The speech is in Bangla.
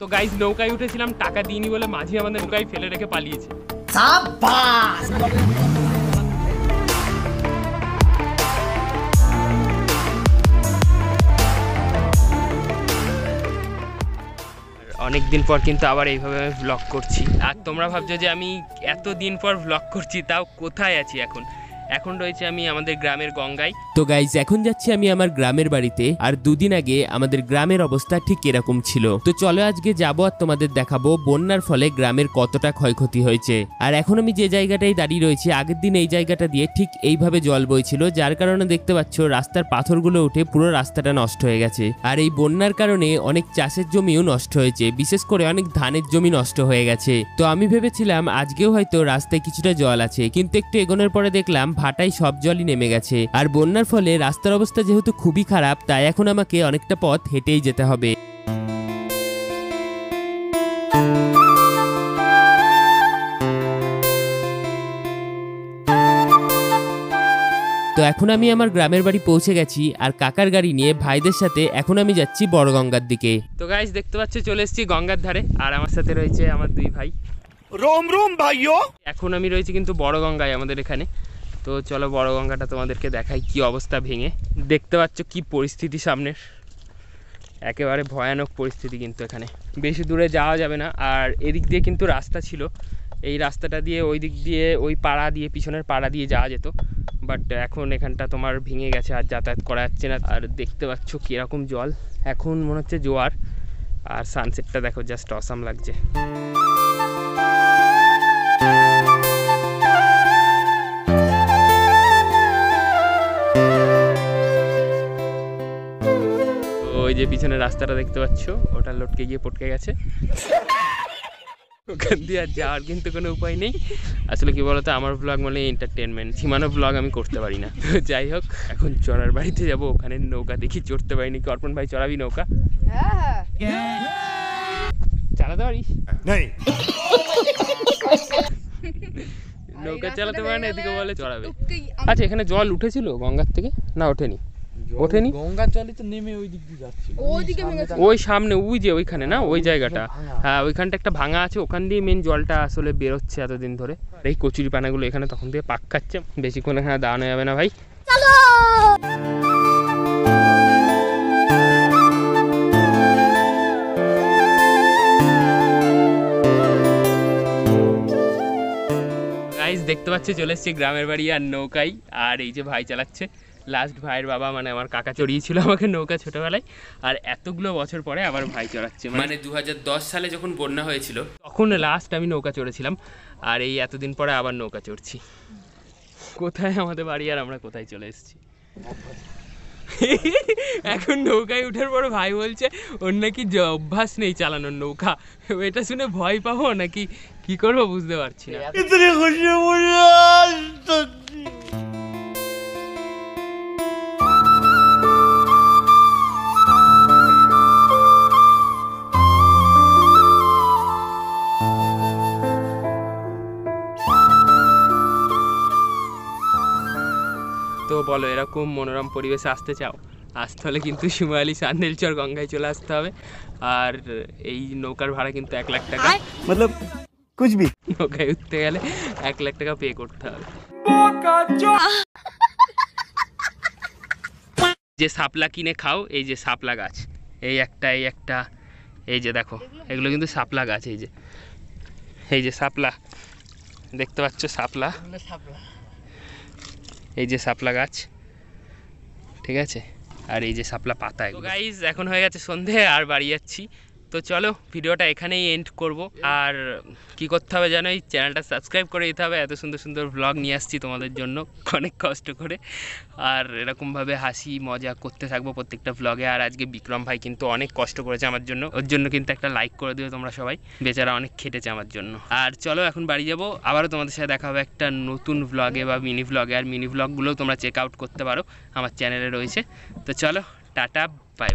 তো গাইস নৌকায় উঠেছিলাম, টাকা দিইনি বলে মাঝি আমাদের নৌকায় ফেলে রেখে পালিয়েছে। অনেকদিন পর কিন্তু আবার এইভাবে আমি ভ্লগ করছি। আর তোমরা ভাবছো যে আমি এতদিন পর ভ্লগ করছি, তাও কোথায় আছি এখন রয়েছে আমি আমাদের গ্রামের গঙ্গায়। তো গাইজ এখন যাচ্ছি আমি আমার গ্রামের বাড়িতে। আর দুদিন আগে আমাদের গ্রামের অবস্থা ঠিক এরকম ছিল। তো চলো আজকে যাবো আর তোমাদের দেখাবো বন্যার ফলে গ্রামের কতটা ক্ষয়ক্ষতি হয়েছে। আর এখন আমি যে জায়গাটায় দাঁড়িয়ে রয়েছি, আগের দিন এই জায়গাটা দিয়ে ঠিক এইভাবে জল বইছিল, যার কারণে দেখতে পাচ্ছ রাস্তার পাথরগুলো উঠে পুরো রাস্তাটা নষ্ট হয়ে গেছে। আর এই বন্যার কারণে অনেক চাষের জমিও নষ্ট হয়েছে, বিশেষ করে অনেক ধানের জমি নষ্ট হয়ে গেছে। তো আমি ভেবেছিলাম আজকেও হয়তো রাস্তায় কিছুটা জল আছে, কিন্তু একটু এগোনোর পরে দেখলাম ভাটায় সব জলই নেমে গেছে। আর বন্যার ফলে রাস্তার অবস্থা যেহেতু খুবই খারাপ, তাই এখন আমাকে অনেকটা পথ হেঁটেই যেতে হবে। তো এখন আমি আমার গ্রামের বাড়ি পৌঁছে গেছি, আর কাকার গাড়ি নিয়ে ভাইদের সাথে এখন আমি যাচ্ছি বড় গঙ্গার দিকে। তো গাইস দেখতে পাচ্ছ চলে এসেছি গঙ্গার ধারে, আর আমার সাথে রয়েছে আমার দুই ভাই। रोम रोम भाइयों। এখন আমি রয়েছি কিন্তু বড় গঙ্গায় আমাদের এখানে। তো চলো বড় গঙ্গাটা তোমাদেরকে দেখাই কি অবস্থা ভেঙে। দেখতে পাচ্ছ কি পরিস্থিতি সামনের, একেবারে ভয়ানক পরিস্থিতি কিন্তু এখানে। বেশি দূরে যাওয়া যাবে না। আর এদিক দিয়ে কিন্তু রাস্তা ছিল, এই রাস্তাটা দিয়ে ওই দিক দিয়ে ওই পাড়া দিয়ে পিছনের পাড়া দিয়ে যাওয়া যেত, বাট এখন এখানটা তোমার ভেঙে গেছে, আর যাতায়াত করা যাচ্ছে না। আর দেখতে পাচ্ছ কীরকম জল, এখন মনে হচ্ছে জোয়ার। আর সানসেটটা দেখো, জাস্ট অসাম লাগছে। ওই যে পিছনে রাস্তাটা দেখতে পাচ্ছ, ওটা লটকে গিয়ে পটকে গেছে, ওখান দিয়ে আর যাওয়ার কিন্তু কোনো উপায় নেই। আসলে কি বলতো, আমার ব্লগ মানে এন্টারটেনমেন্ট, সীমানো ব্লগ আমি করতে পারি না। তো যাই হোক, এখন চড়ার বাড়িতে যাব, ওখানে নৌকা দেখি চড়তে পারিনি। অর্পণ ভাই চড়াবি নৌকা? চালাতে পারিস? নৌকা চালাতে পারে না, এদিকে বলে চড়াবে। আচ্ছা, এখানে জল উঠেছিল গঙ্গার থেকে? না ওঠেনি, ওঠেনি। গঙ্গার জলই তো নেমে ওই দিক দিয়ে যাচ্ছে, ওই সামনে ওই যে ওইখানে না, ওই জায়গাটা, হ্যাঁ ওইখানটা একটা ভাঙা আছে, ওখান দিয়ে মেন জলটা আসলে বেরোচ্ছে এতদিন ধরে। এই কচুরি পানাগুলো এখানে তখন দিয়ে পাক খাচ্ছে। বেশিক্ষণ এখানে দাঁড়ানো যাবে না ভাই। গাইস দেখতে পাচ্ছি চলে এসেছি গ্রামের বাড়ি আর নৌকায়। আর এই যে ভাই চালাচ্ছে, লাস্ট ভাইয়ের বাবা মানে আমার কাকা চড়িয়েছিল আমাকে নৌকা ছোটবেলায়, আর এতগুলো বছর পরে আবার ভাই চড়াচ্ছে। মানে 2010 সালে যখন বন্যা হয়েছিল তখন লাস্ট আমি নৌকা চড়েছিলাম, আর এই এতদিন পরে আবার নৌকা চড়ছি। কোথায় আমাদের বাড়ি আর আমরা কোথায় চলে এসেছি। এখন নৌকায় উঠার পর ভাই বলছে ওর নাকি অভ্যাস নেই চালানোর নৌকা। এটা শুনে ভয় পাবো নাকি কি করবো বুঝতে পারছি না। তো বলো, এরকম মনোরম পরিবেশে আসতে চাও? আসতে হলে কিন্তু শিমুয়ালি সান্দেলচর গঙ্গায় চলে আসতে হবে। আর এই নৌকার ভাড়া কিন্তু 1 লাখ টাকা, मतलब कुछ भी। নৌকায় উঠতে গেলে 1 লাখ টাকা পে করতে হবে। যে শাপলা কিনে খাও, এই যে শাপলা গাছ, এই একটা এই যে দেখো, এগুলো কিন্তু শাপলা গাছ। এই যে শাপলা দেখতে পাচ্ছ, শাপলা, এই যে শাপলা গাছ, ঠিক আছে। আর এই যে শাপলা পাতা। গাইস এখন হয়ে গেছে সন্ধে, আর বাড়ি যাচ্ছি। তো চলো ভিডিওটা এখানেই এন্ড করব। আর কি করতে হবে জানো, এই চ্যানেলটা সাবস্ক্রাইব করে দিতে হবে। এত সুন্দর সুন্দর ব্লগ নিয়ে আসছি তোমাদের জন্য অনেক কষ্ট করে, আর এরকমভাবে হাসি মজা করতে থাকবো প্রত্যেকটা ব্লগে। আর আজকে বিক্রম ভাই কিন্তু অনেক কষ্ট করেছে আমার জন্য, ওর জন্য কিন্তু একটা লাইক করে দিও তোমরা সবাই, বেচারা অনেক খেটেছে আমার জন্য। আর চলো এখন বাড়ি যাবো, আবারও তোমাদের সাথে দেখা হবে একটা নতুন ব্লগে বা মিনি ব্লগে। আর মিনি ব্লগগুলোও তোমরা চেক আউট করতে পারো, আমার চ্যানেলে রয়েছে। তো চলো টাটা, বাই।